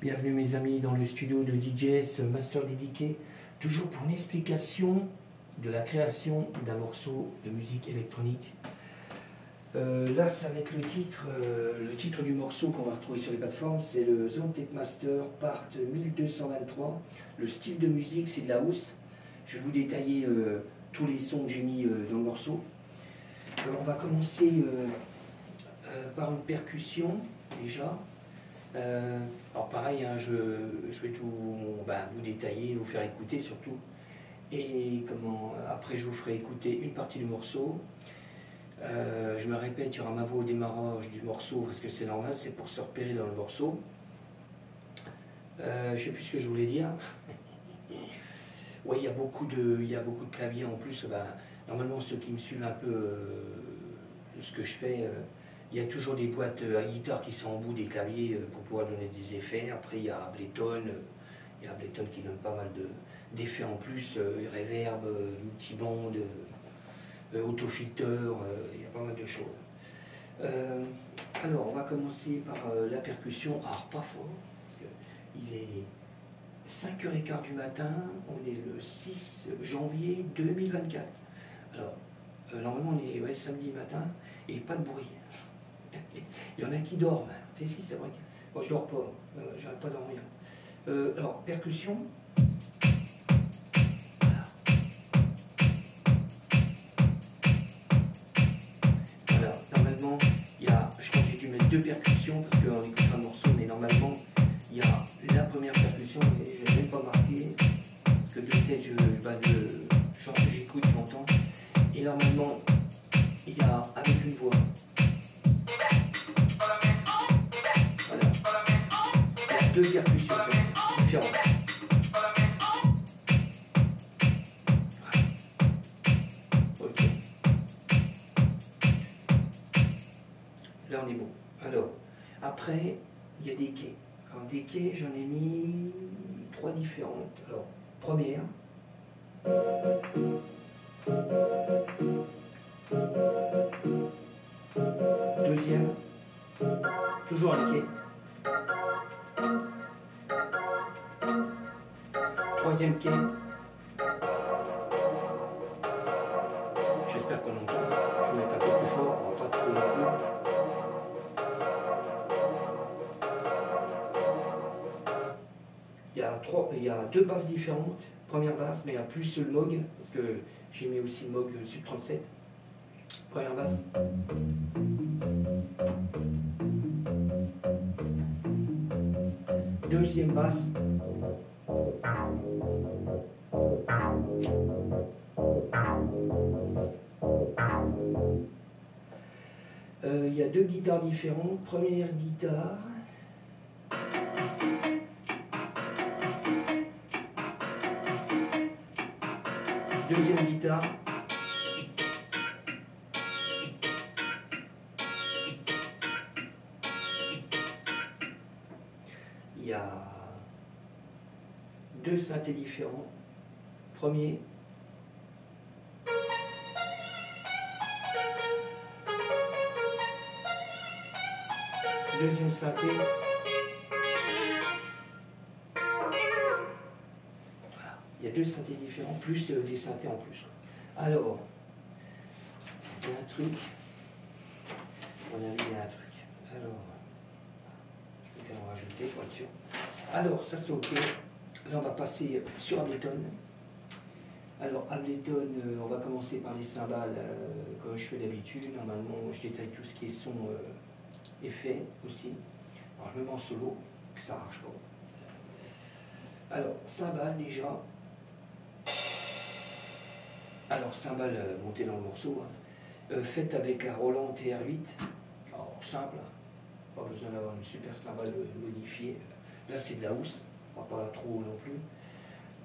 Bienvenue mes amis dans le studio de DJS Master Dédiqué, toujours pour une explication de la création d'un morceau de musique électronique. Là ça va être le titre du morceau qu'on va retrouver sur les plateformes, c'est le Zone Tape Master Part 1223. Le style de musique c'est de la house. Je vais vous détailler tous les sons que j'ai mis dans le morceau. On va commencer par une percussion déjà. Alors pareil, hein, je vais tout vous détailler, vous faire écouter surtout. Et après je vous ferai écouter une partie du morceau. Je me répète, il y aura ma voix au démarrage du morceau parce que c'est normal, c'est pour se repérer dans le morceau. Je sais plus ce que je voulais dire. Ouais, il y a beaucoup de claviers en plus. Normalement, ceux qui me suivent un peu de ce que je fais, il y a toujours des boîtes à guitare qui sont en bout des claviers pour pouvoir donner des effets. Après, il y a Ableton. Il y a Ableton qui donne pas mal d'effets en plus, reverb, multiband, autofilter, il y a pas mal de choses. Alors, on va commencer par la percussion. Alors, pas fort, parce qu'il est 5h15 du matin, on est le 6 janvier 2024. Alors, normalement, on est samedi matin et pas de bruit. Il y en a qui dorment. Si, c'est vrai. Moi, je dors pas. J'arrête pas de dormir. Alors, percussion. Voilà. Normalement, il y a, je crois que j'ai dû mettre 2 percussions parce qu'on écoute un morceau, mais normalement, il y a la première percussion et je n'ai même pas marqué parce que de tête, j'écoute, j'entends. Et normalement, il y a avec une voix. Voilà. Il y a 2 percussions différentes. Ok. Là, on est bon. Alors, après, il y a des quais. Alors, des quais, j'en ai mis 3 différentes. Alors, première. Deuxième. Toujours un quai. Troisième quai. J'espère qu'on entend. Je vais mettre un peu plus fort, on va pas trop non plus. Il y a 2 basses différentes. Première basse, mais il y a plus le Moog, parce que j'ai mis aussi le Moog Sub 37. Première basse. Deuxième basse. Il y a 2 guitares différentes. Première guitare. Deuxième guitare. Il y a 2 synthés différents. Premier. Deuxième synthé. Il y a 2 synthés différents, plus des synthés en plus. Alors, il y a un truc. On a mis un truc. Alors, je vais en rajouter pour être sûr. Alors, ça c'est ok. Là, on va passer sur Ableton. Alors, Ableton, on va commencer par les cymbales, comme je fais d'habitude. Normalement, je détaille tout ce qui est son, effet aussi. Alors, je me mets en solo, que ça marche pas. Alors, cymbales déjà. Alors, cymbales montées dans le morceau, hein. Faites avec la Roland TR8. Alors, simple, hein. Pas besoin d'avoir une super cymbale modifiée. Là, c'est de la housse, on va pas trop non plus.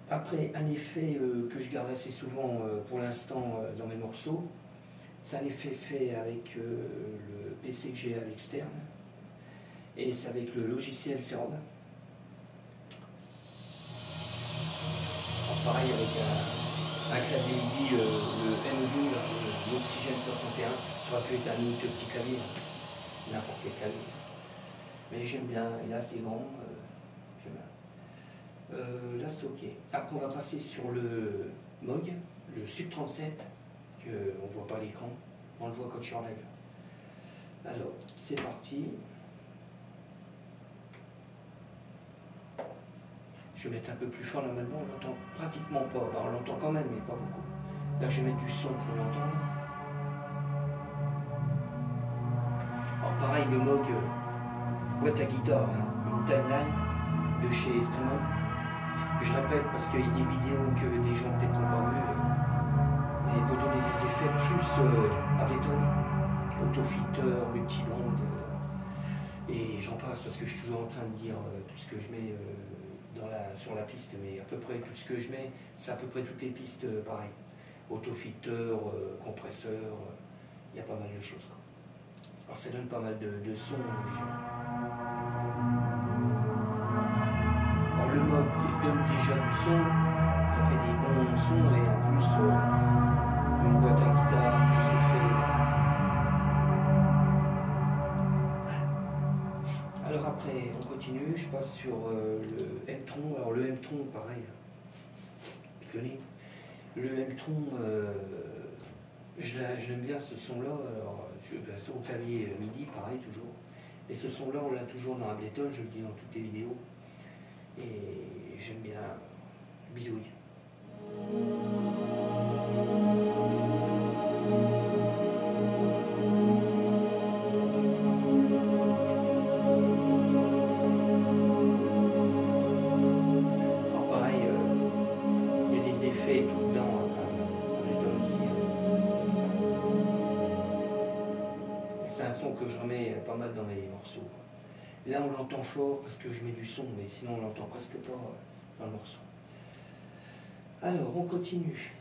Après, un effet que je garde assez souvent pour l'instant dans mes morceaux, c'est un effet fait avec le PC que j'ai à l'externe. Et c'est avec le logiciel Serum. Alors, pareil avec un clavier MIDI, le M2, l'Oxygène 61, ça aurait pu être un autre petit clavier, n'importe quel clavier. Mais j'aime bien, il est assez grand. Là c'est ok. Après on va passer sur le Moog, le Sub 37, qu'on ne voit pas à l'écran, on le voit quand je suis en live. Alors c'est parti. Je vais mettre un peu plus fort normalement, on l'entend pratiquement pas. Bah, on l'entend quand même, mais pas beaucoup. Là je vais mettre du son pour l'entendre. Alors pareil, le Moog, boîte à guitare, hein, une timeline de chez Instrument. Je répète parce qu'il y a des vidéos que des gens peut-être n'ont pas vues, mais pour donner des effets plus Ableton, Autofilter, multiband, et j'en passe parce que je suis toujours en train de dire tout ce que je mets sur la piste, mais à peu près tout ce que je mets, c'est à peu près toutes les pistes pareil. Autofilter, compresseur, il y a pas mal de choses, quoi. Alors ça donne pas mal de sons déjà. Alors le Moog donne déjà du son, ça fait des bons sons et en plus une boîte à guitare, plus effet. Alors après on continue, je passe sur le M-Tron. Alors le M-Tron pareil, picolé. Le M-Tron, j'aime bien ce son là, alors c'est au clavier MIDI pareil toujours. Et ce son là on l'a toujours dans Ableton, je le dis dans toutes les vidéos. Et j'aime bien bidouille. Alors pareil, il y a des effets tout dedans, en aussi. C'est un son que je remets pas mal dans mes morceaux. Là on l'entend fort parce que je mets du son, mais sinon on l'entend presque pas dans le morceau. Alors on continue.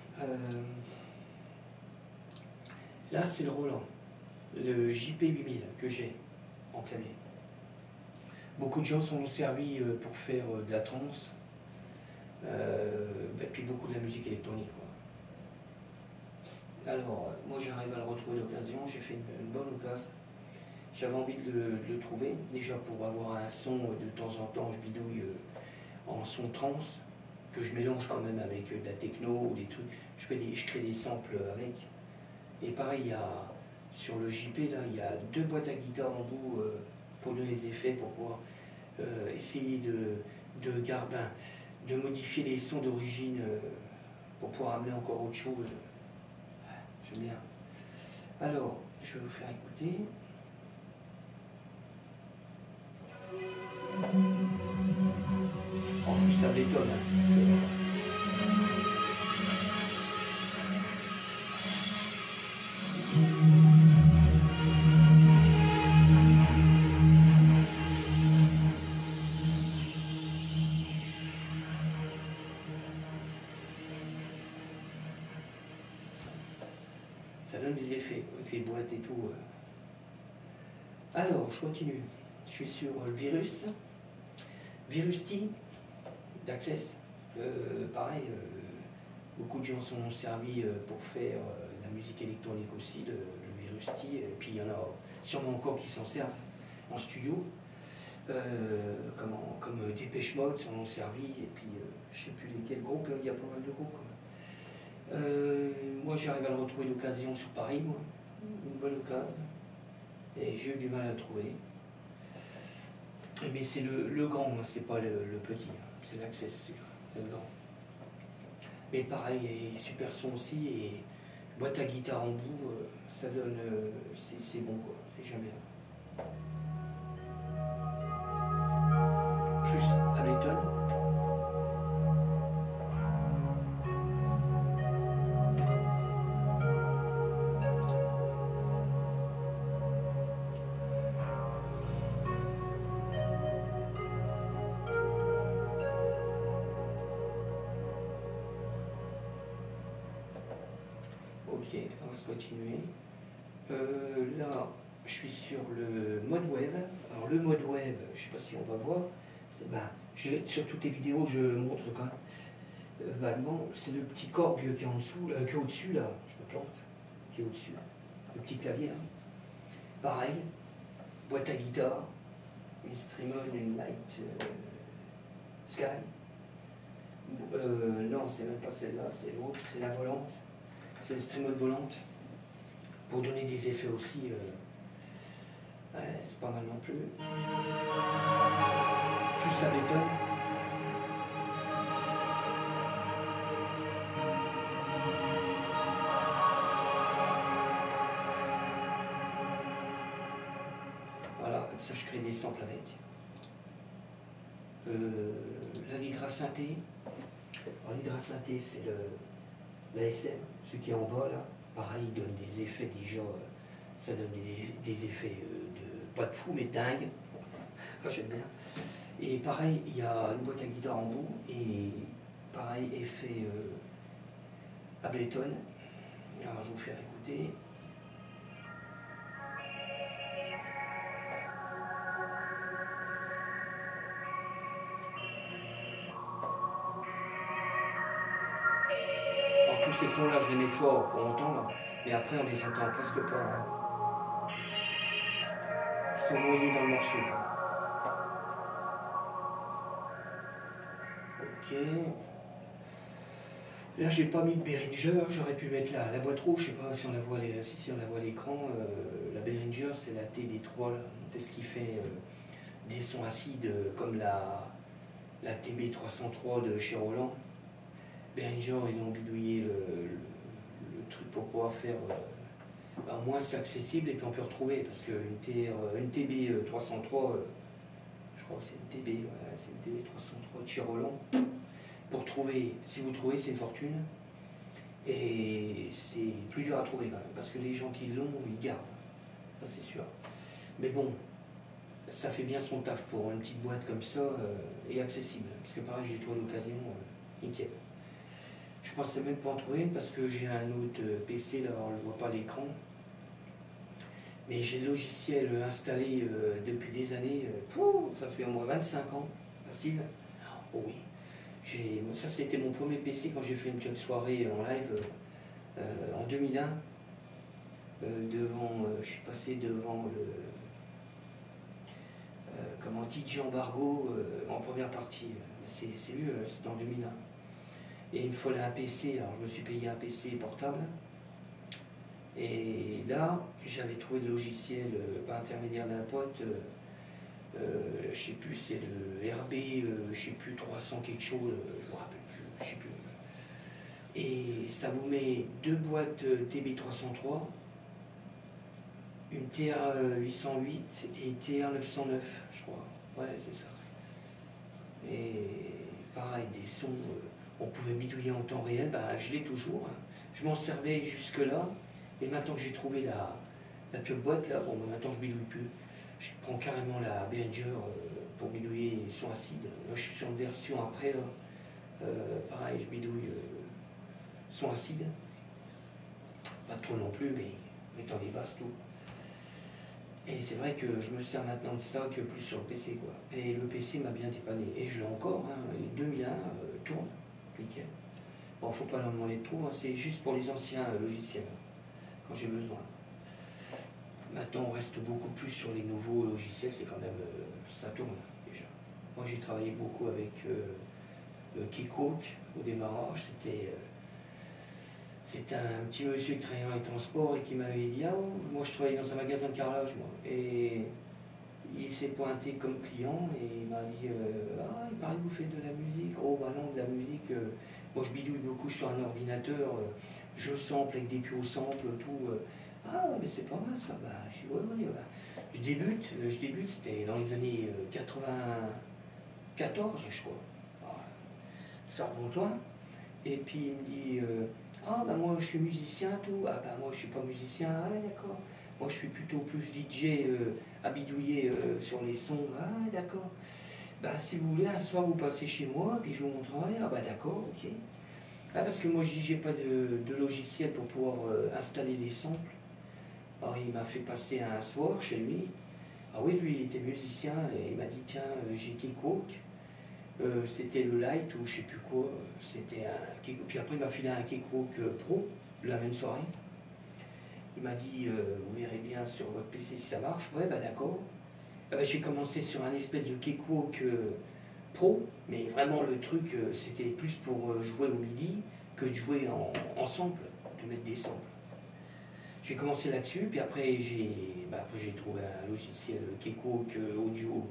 Là c'est le Roland, le JP8000 que j'ai en clavier. Beaucoup de gens s'en ont servi pour faire de la trance, et puis beaucoup de la musique électronique, quoi. Alors moi j'arrive à le retrouver d'occasion, j'ai fait une bonne occasion. J'avais envie de le trouver, déjà pour avoir un son de temps en temps, je bidouille en son trance, que je mélange quand même avec de la techno ou des trucs. Je crée des samples avec. Et pareil, il y a, sur le JP, là, il y a 2 boîtes à guitare en bout pour donner les effets, pour pouvoir essayer de modifier les sons d'origine pour pouvoir amener encore autre chose. J'aime bien. Alors, je vais vous faire écouter. En plus ça m'étonne. Ça donne des effets avec les boîtes et tout. Alors, je continue. Je suis sur le Virus T d'Access. Pareil, beaucoup de gens s'en ont servi pour faire de la musique électronique aussi, le Virus T. Et puis il y en a sûrement encore qui s'en servent en studio. Comme Dépêche Mode s'en ont servi. Et puis je ne sais plus lesquels groupes, il y a pas mal de groupes. Moi j'arrive à le retrouver d'occasion sur Paris, moi. Une bonne occasion. Et j'ai eu du mal à le trouver. Mais c'est le grand, c'est pas le petit, c'est l'Access, c'est le grand. Mais pareil, et super son aussi, et boîte à guitare en bout, ça donne, c'est bon quoi, c'est jamais là. Plus Ableton. Ok, on va se continuer. Là, je suis sur le mode web. Alors le mode web, je ne sais pas si on va voir. Sur toutes les vidéos, je montre quand même vaguement. C'est le petit Korg qui est en dessous, qui est au-dessus là. Je me plante. Qui est au-dessus. Le petit clavier là. Pareil. Boîte à guitare. Une Strymon, une Light Sky. Non, c'est même pas celle-là, c'est l'autre, c'est la volante. C'est une streamode volante. Pour donner des effets aussi, ouais, c'est pas mal non plus. Plus ça bétonne. Voilà, comme ça je crée des samples avec. La l'hydrasynthé. Alors l'hydrasynthé, c'est l'ASM, ce qui est en bas là. Pareil, il donne des effets déjà, ça donne des effets pas de fou mais dingue. Ah, j'aime bien. Et pareil, il y a une boîte à guitare en bout et pareil, effet Ableton. Alors je vais vous faire écouter. Alors tous ces sons là, je les mets fort pour entendre, mais après on les entend presque pas. Hein. Ils sont noyés dans le morceau. Là. Ok. Là, j'ai pas mis de Behringer, j'aurais pu mettre la boîte rouge, je sais pas si on la voit, si on la voit à l'écran. La Behringer, c'est la TB3, c'est ce qui fait des sons acides comme la TB303 de chez Roland. Behringer, ils ont bidouillé le truc pour pouvoir faire. Au moins, c'est accessible et puis on peut retrouver parce qu'une TB303, je crois que c'est une TB, ouais, c'est une TB303 de chez Roland. Pour trouver, si vous trouvez, c'est une fortune. Et c'est plus dur à trouver quand même, parce que les gens qui l'ont, ils gardent. Ça, c'est sûr. Mais bon, ça fait bien son taf pour une petite boîte comme ça et accessible. Parce que pareil, j'ai trouvé l'occasion, nickel. Je pensais même pas en trouver une parce que j'ai un autre PC, là, on ne le voit pas à l'écran. Mais j'ai le logiciel installé depuis des années. Ça fait au moins 25 ans, facile. Oh oui. Ça, c'était mon premier PC quand j'ai fait une petite soirée en live en 2001. Je suis passé devant DJ Embargo en première partie. C'est lui, c'était en 2001. Et il me fallait un PC, alors je me suis payé un PC portable. Et là, j'avais trouvé le logiciel par intermédiaire d'un pote. Je sais plus, c'est le RB, je sais plus, 300 quelque chose, je me rappelle plus, je sais plus. Et ça vous met deux boîtes TB303, une TR808 et TR909, je crois. Ouais, c'est ça. Et pareil, des sons, on pouvait bidouiller en temps réel, bah, je l'ai toujours. Hein. Je m'en servais jusque-là, et maintenant que j'ai trouvé la petite boîte, là, bon, maintenant je bidouille plus. Je prends carrément la Behringer pour bidouiller les sons acides. Là, je suis sur une version après, là. Pareil, je bidouille son acide. Pas trop non plus, mais mettant des basses, tout. Et c'est vrai que je me sers maintenant de ça que plus sur le PC, quoi. Et le PC m'a bien dépanné. Et je l'ai encore, hein, les 2001 tournent, nickel. Bon, faut pas leur demander trop, hein, c'est juste pour les anciens logiciels, quand j'ai besoin. Maintenant, on reste beaucoup plus sur les nouveaux logiciels, c'est quand même, ça tourne déjà. Moi, j'ai travaillé beaucoup avec Keyquoke au démarrage. C'était un petit monsieur qui travaillait dans les transports et qui m'avait dit « Ah, moi je travaillais dans un magasin de carrelage, moi. » Et il s'est pointé comme client et il m'a dit « Ah, il paraît que vous faites de la musique. » Oh, bah non, de la musique. Moi, je bidouille beaucoup sur un ordinateur. Je sample avec des pios samples, tout. Ah, mais c'est pas mal ça. Bah, je dis « Ouais, ouais, ouais. » Je débute, c'était dans les années 94, je crois. Alors, ça remonte loin. Et puis il me dit ah, bah moi je suis musicien, tout. Ah, bah moi je suis pas musicien. Ah, d'accord. Moi je suis plutôt plus DJ à bidouiller sur les sons. Ah, d'accord. Bah, si vous voulez, un soir vous passez chez moi, puis je vous montrerai. Ah, bah d'accord, ok. Ah, parce que moi je dis j'ai pas de logiciel pour pouvoir installer les samples. Alors il m'a fait passer un soir chez lui. Ah oui, lui il était musicien et il m'a dit tiens, j'ai Keyquoke. C'était le Light ou je sais plus quoi. C'était un. Puis après il m'a filé un Keyquoke Pro la même soirée. Il m'a dit vous verrez bien sur votre PC si ça marche. Ouais, bah d'accord. Ah, bah, j'ai commencé sur un espèce de Keyquoke pro, mais vraiment le truc, c'était plus pour jouer au MIDI que de jouer en sample, de mettre des samples. J'ai commencé là-dessus, puis après j'ai trouvé un logiciel Keycoke Audio.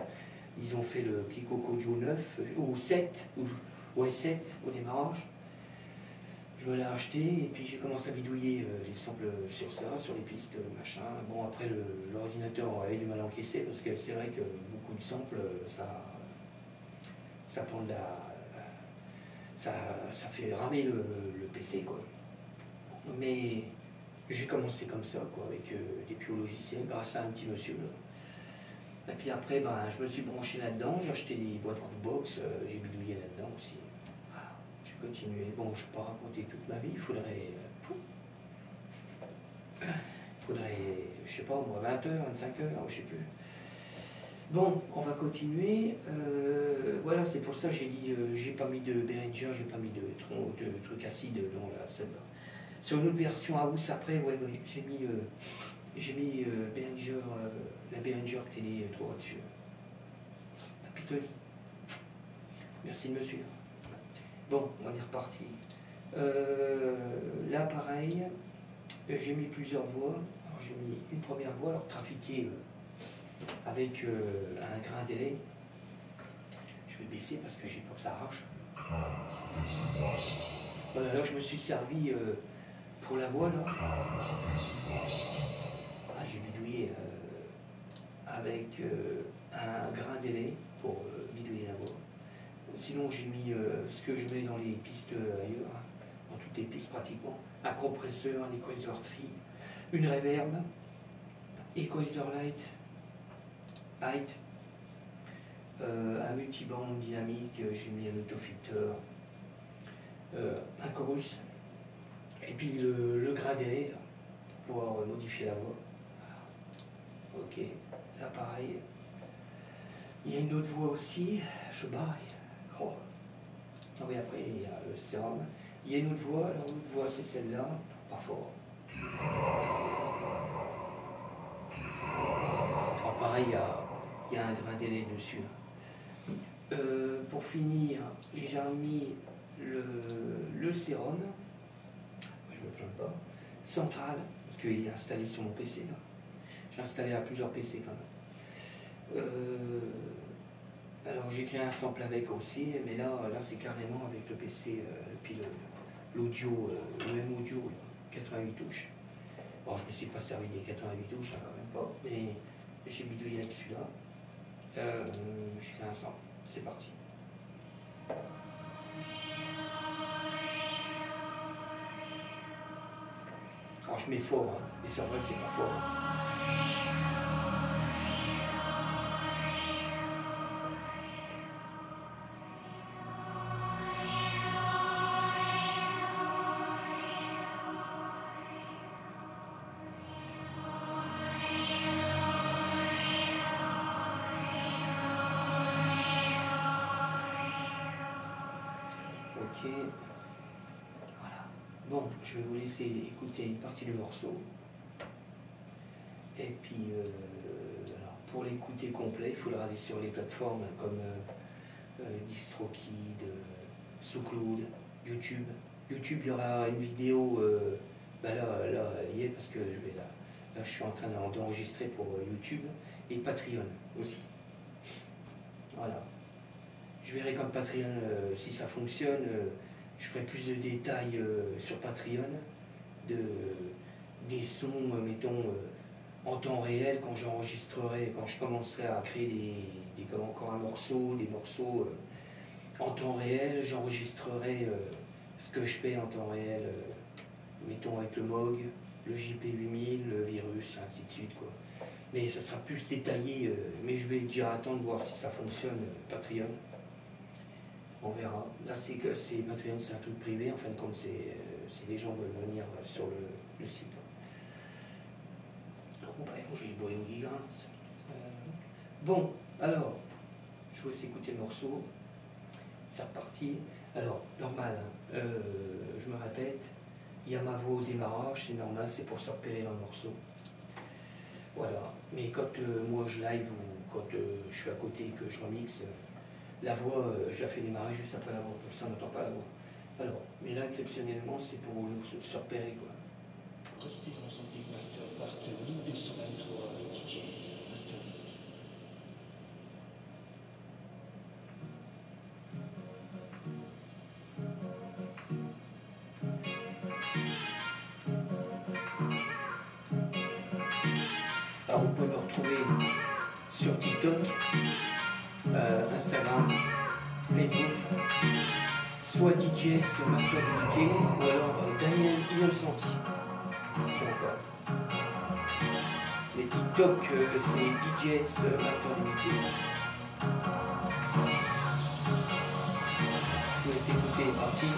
Ils ont fait le Keycoke Audio 9 ou 7, ouais 7 au démarrage. Je me l'ai acheté et puis j'ai commencé à bidouiller les samples sur ça, sur les pistes, machin. Bon, après l'ordinateur avait du mal à encaisser parce que c'est vrai que beaucoup de samples, ça prend de la. Ça fait ramer le PC, quoi. Mais j'ai commencé comme ça, quoi, avec des pieux logiciels, grâce à un petit monsieur, là. Et puis après, je me suis branché là-dedans, j'ai acheté des boîtes Groovebox, j'ai bidouillé là-dedans aussi. Voilà, j'ai continué. Bon, je ne peux pas raconter toute ma vie, il faudrait, je sais pas, moi, 20 heures, 25 heures, je sais plus. Bon, on va continuer. Voilà, c'est pour ça que j'ai dit, j'ai pas mis de Behringer, j'ai pas mis de trucs acides dans la salle. Sur une autre version house après, ouais, j'ai mis Behringer, la Behringer Télé 3 dessus. Pitoni. Merci de me suivre. Bon, on est reparti. Là, pareil, j'ai mis plusieurs voix. Alors, j'ai mis une première voix, alors trafiquée avec un grain délai. Je vais baisser parce que j'ai peur que ça arrache. Voilà, là je me suis servi pour la voix là. J'ai bidouillé avec un grain délai pour bidouiller la voix. Sinon j'ai mis ce que je mets dans les pistes ailleurs, hein, dans toutes les pistes pratiquement. Un compresseur, un equalizer tree, une reverb, equalizer light, un multiband dynamique, j'ai mis un autofilter, un chorus, et puis le grain délai pour pouvoir modifier la voix. Ok, là pareil. Il y a une autre voix aussi, je barre. Oh. Ah oui, après il y a le sérum. Il y a une autre voix, alors l'autre voix c'est celle-là, pas fort. Alors pareil, il y a un grain délai dessus. Pour finir, j'ai mis le sérum, je me plains pas, central, parce qu'il est installé sur mon PC là. J'ai installé à plusieurs PC quand même. Alors j'ai créé un sample avec aussi, mais là c'est carrément avec le PC, puis l'audio, le même audio, 88 touches. Bon, je ne me suis pas servi des 88 touches, hein, quand même pas, mais j'ai bidouillé avec celui-là. J'ai créé un sample, c'est parti. Alors je mets fort, hein, mais c'est vrai c'est pas fort. Ok, voilà. Bon, je vais vous laisser écouter une partie du morceau. Et puis, alors, pour l'écouter complet, il faudra aller sur les plateformes comme DistroKid, SoundCloud, YouTube. YouTube, il y aura une vidéo, là, elle y est parce que là, je suis en train d'enregistrer pour YouTube et Patreon aussi. Voilà. Je verrai comme Patreon si ça fonctionne. Je ferai plus de détails sur Patreon, des sons, mettons, en temps réel quand j'enregistrerai, quand je commencerai à créer encore un morceau, des morceaux en temps réel, j'enregistrerai ce que je fais en temps réel, mettons avec le MOG, le JP8000, le virus, ainsi de suite, quoi. Mais ça sera plus détaillé, mais je vais déjà attendre de voir si ça fonctionne, Patreon. On verra. Là, Patreon, c'est un truc privé, en fin de compte, c'est les gens veulent venir sur le site. Oh, j'ai boyé au giga. Bon, alors, je vous laisse écouter le morceau. C'est reparti. Alors, normal, hein, je me répète, il y a ma voix au démarrage, c'est normal, c'est pour se repérer dans le morceau. Voilà. Mais quand moi je live ou quand je suis à côté et que je remixe, La voix, je la fais démarrer juste après la voix, comme ça on n'entend pas la voix. Alors, mais là, exceptionnellement, c'est pour se repérer, quoi. Restez dans son Big Master Part 1223 avec DJs Master DDK. Alors, vous pouvez me retrouver sur TikTok, Instagram, Facebook, soit DJs Master DDK ou alors Daniel Innocenti. C'est encore. Les TikTok, c'est DJs Master DDK. Je vous laisse écouter partir.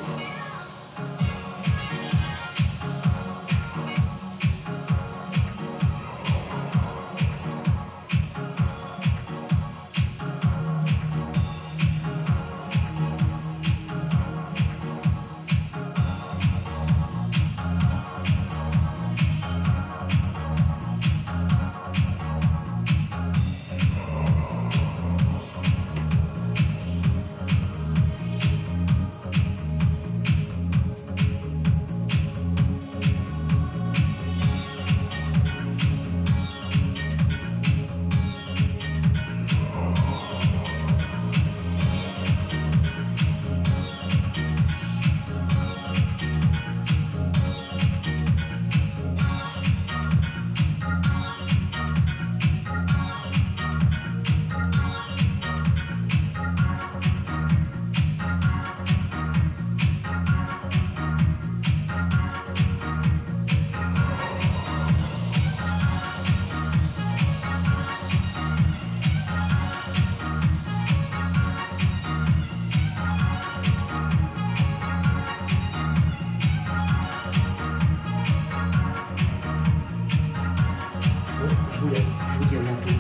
Je vous laisse, je vous dis à bientôt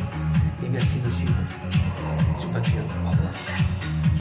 et merci de me suivre sur Patreon. Au revoir.